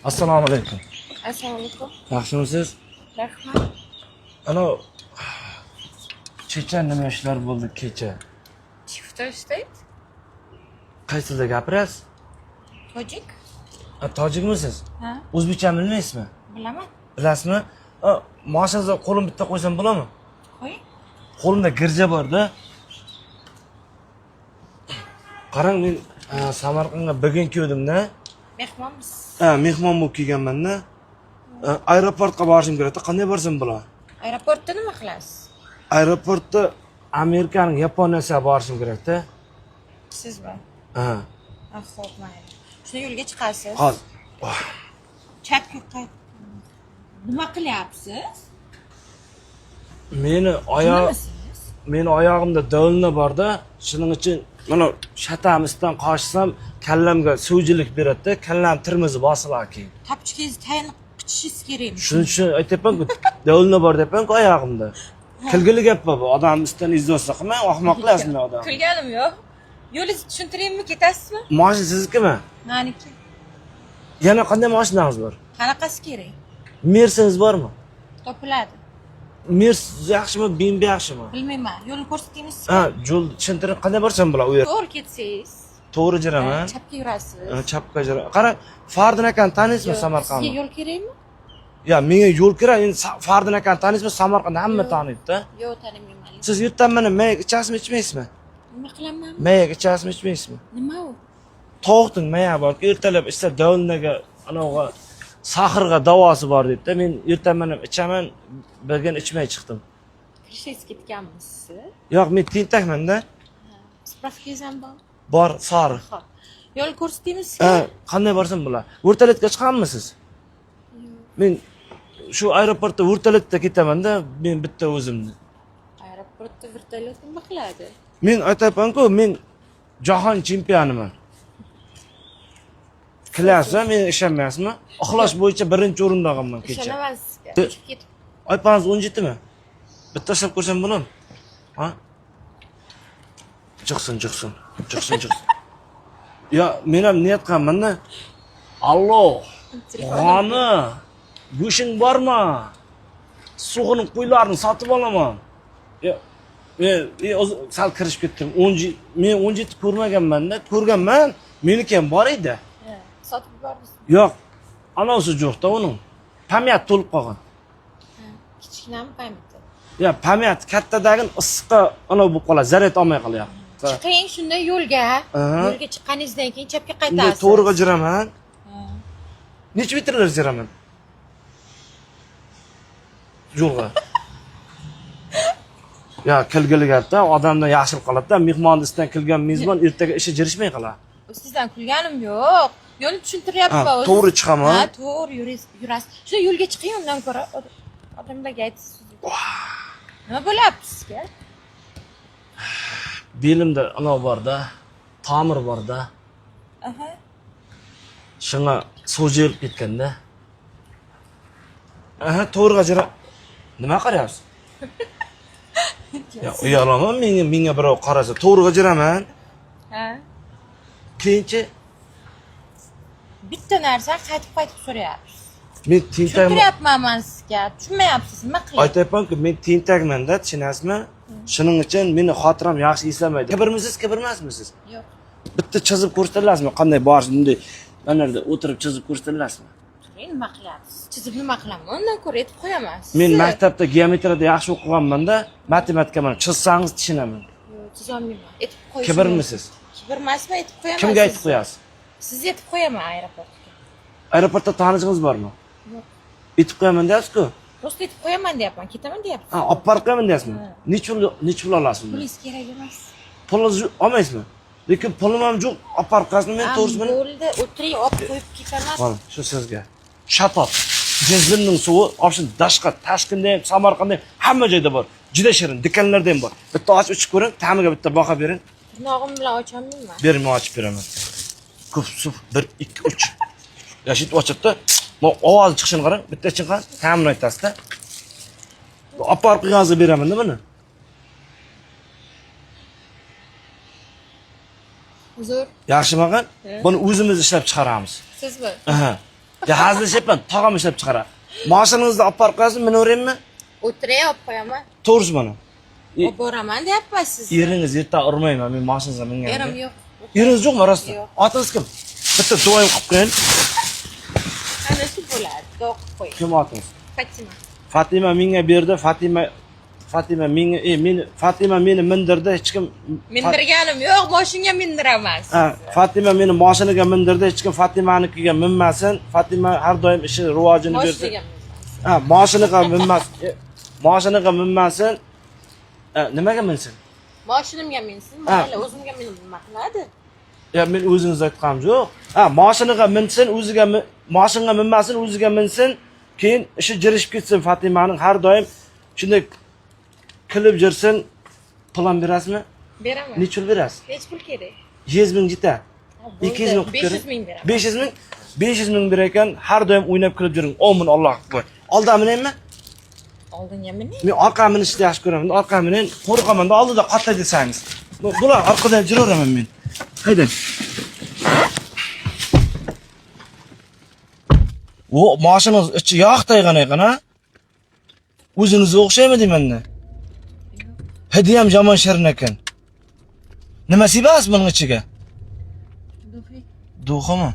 Assalomu alaykum. Assalomu alaykum. Yaxshimisiz? Rahmat. Ana kecha nima ishlar bo'ldi kecha? Что стоит? Qaysi tilda gapirasiz? Tojik? Tojikmisiz? Ha, O'zbekcha bilmaysizmi? bilaman. Bilasizmi? Mashinangizga qo'lim bitta qo'ysam bo'ladimi? Qo'ying. Qo'limda girja bor-da. Qarang, men Samarqandga bugun keldim-da. Mehmonmiz. Mehmon bo'lib kelganman-da. Aeroportga borishim kerak-da. Qanday borsam bo'ladi? Aeroportda nima qilasiz? Aeroportda Amerikaning Yaponiyasiga borishim kerak-da. Sizmi? Ha. Xo'p, mayli. Shuna yo'lga chiqasiz. Hozir. Chapga qayt. Nima qilyapsiz? Meni oyog'imda dovulna bor-da. Shuning uchun mana shatamizdan qochsam, kallamga suvjilik beradi-da, kallam tirmizi bosilar keyin. Tapchkangizni tayinib qichishingiz kerakmi? Shuning uchun aytayapman-ku, dovulna bor deyapman-ku oyog'imda. Kulgili gap bu. Odam ustidan izdosqa qilmang, ahmoq qilasizmi odam? Kulganim yo'q. Yo'lingizni tushuntiraymi, ketasizmi? Mashina siznikimi? Meniki. Yana qanday mashinangiz bor? Qanaqasi kerak? Mersingiz bormi? Topiladi. Mers yaxshimi, BMW yaxshimi? Bilmayman. Yo'lni ko'rsatingmi? Yo'l tushuntirib qanday borsam bo'ladi u yer? To'g'ri ketsangiz, To'g'ri jiraman. chapga yurasiz. Chapga jiraman. Qarang, Fardin akani taniysizmi Samarqandni? Sizga yo'l kerakmi? Menga yo'l kerak. Endi Fardin akani taniysizmi? Samarqandni hamma taniydi-da. Yo'q, tanimayman. Siz yurtdan mana mayak ichasizmi, ichmaysizmi? Nima qilaman? Mayak ichasizmi, ichmaysizmi? Nima u? Tovuqning mayak bor. Ertalab ichsa davulnaga, anavga sahrga davosi bor debdi. Men yurtdan mana ichaman, birgan ichmay chiqdim. Kirishingiz ketganmi siz? Yo'q, men tentakman-da. Spravkangiz ham bor. Bor, sari. Xo'p. Yo'l ko'rsatingmi sizga? Qanday borsam bo'ladi? Vertolyotga chiqamisiz? Men shu aeroportda vertolyotda ketaman-da, men bitta o'zimni. Aeroportda vertolyot nima qiladi? Men aytayapman-ku, men jahon chempioniman. Klasda men ishonmaysizmi? Ixlos bo'yicha birinchi o'rindag'imman kecha. Ishonaman sizga. Uchib ketib. Oypangiz 17 mi? Bitta tashlab ko'rsam bo'ladimi? Ha? Chiqsin. Ya, men ham niyat qilaman-da. Allo. Qani, go'shing bormi? Sug'ini qo'ylarini sotib olaman. Men sal kirishib ketdim. Men 17 ko'rmaganman-da. Ko'rganman. Meniki ham bor edi. Sotib yubordingiz. Yo'q. Anavsi yo'q-da uning. Pamyat to'lib qolgan. Kichkinami paymiti? Pamyat kattadagi issiqqa anov bo'lib qoladi, zaryad olmay qolyapti. Chiqing shunda yo'lga. Yo'lga chiqqaningizdan keyin chapga Unda qaytasiz. to'g'riga jiraman. Necha metrlar jiraman? Yo'lga. Kilgili gapda odamdan yashil qoladi-da, mehmondan kelgan mezbon ertaga ishi jirishmay qoladi. Sizdan kulganim yo'q. Yo'lni tushuntiryapman o'zi. To'g'ri chiqaman. Ha, to'g'ri yurasiz. Shunda yo'lga chiqing, undan ko'ra odamlarga aytasiz. Nima bo'lyapti sizga? Belimda anov bor-da, tomir bor-da. Aha. Shunga so'jilib ketganda. To'g'riga jira. Nima qarayapsiz? Uyalaman, menga birov qarasa, to'g'riga jiraman. Ha. Keyinchi Bitta narsa qaytib so'rayapsiz. men tentakman. Tushuntiryapman men sizga. Tushunmayapsiz, nima qilyapsiz? Aytayapman-ku, men tentakman-da, tushunasizmi? Shuning uchun meni xotiram yaxshi eslamaydi. Kibrmisiz, kibrmasmisiz? Yo'q. Bitta chizib ko'rsatalasizmi? Qanday borish bunday mana yerda o'tirib chizib ko'rsatalasizmi? Nima qilyapsiz? Chizib nima qilaman? Undan ko'ra aytib qo'yaman. Men maktabda geometriyada yaxshi o'qiganman-da, matematika mana chizsangiz tushunaman. Yo'q, chizolmayman. Aytib qo'ying. Kibrmisiz? Kibrmasmi? Aytib qo'yaman. Kimga aytib qo'yasiz? Siz aytib qo'yaman aeroportga. Aeroportda tanishingiz bormi? Yo'q. Aytib qo'yaman deyapsiz-ku. Prosta aytib qo'yaman deyapman. Ketaman deyapsiz. Olib borib qo'yaman deyapsizmi? Necha pul olasiz? Pulingiz kerak emas. Pulingiz olmaysizmi? Lekin pulim ham yo'q, olib borib qo'yasizmi? Men to'g'risini bo'ldi, o'tiring, olib qo'yib ketaman. mana shu sizga. Shatot. Jizlimning suvi, option Dashqa, Tashkentda ham, Samarqandda ham hamma joyda bor. Juda shirin, dikanlarda ham bor. Bitta ochib ichib ko'ring, ta'miga bitta baho bering. Tirnog'im bilan ocholmayman. Bering, men ochib beraman. Ko'p suv 1 2 3. Yashit ochibdi. Bu ovoz chiqishini qarang, bitta chiqqan, ta'mini aytasizda. Olib borib qog'ozga beraman-da buni. Uzr. Yaxshi maqan? Buni o'zimiz ishlab chiqaramiz. Sizmi? Aha. Ya hazillashyapman, tog'am ishlab chiqaradi. Mashinangizni olib borib qo'yasiz, minaveraymi? O'tiray, olib qo'yaman. To'g'risi mana. Olib boraman deyapsiz. Eringiz erta urmayman, men mashinangizga mingan. Erim yo'q. Eringiz yo'qmi rostdan? Yo'q. Otingiz kim? Bitta duoyim qilib qo'ying. Ana shu bo'ladi. Duo qilib qo'y. Kim otingiz? Fatima. Fatima menga berdi, Fatima menga, Fatima meni mindirdi, hech kim Mindirganim yo'q, mashinaga mindiraman. Ha, Fatima meni mashinaga mindirdi, hech kim Fatimanikiga minmasin. Fatima har doim ishi rivojini bersin. Mashinaga mindirman. Ha, mashinaga minmasin. Mashinaga minmasin. Nimaga minsin? Mashinamga minsin, mayli o'zimga minib nima qiladi? Ya men o'zingiz aytganim yo'q. Ha, mashinaga minsin, o'ziga mashinaga minmasin, o'ziga minsin. Keyin ishi jirishib ketsin Fatimaning har doim shunday qilib jirsin. Plan berasizmi? Beraman. Necha pul berasiz? Hech pul kerak. 100 ming jita. 200 ming 500 ming beraman. 500 ming 500 ming ber ekan, har doim o'ynab kulib yuring. Omin Alloh akbar. Oldam minaymi? Oldinga mining. Men orqaga minishni yaxshi ko'raman. Orqaga minin, qo'rqaman-da, oldida qatla desangiz. Bular orqadan yuraveraman men. Haydang. O, mashinangiz ichi yoqtaygan ekan, ha? O'zingizga o'xshaymi deyman-da? Hidi ham yomon shirin ekan. Nima sebas buning ichiga? Duxi. Duximi?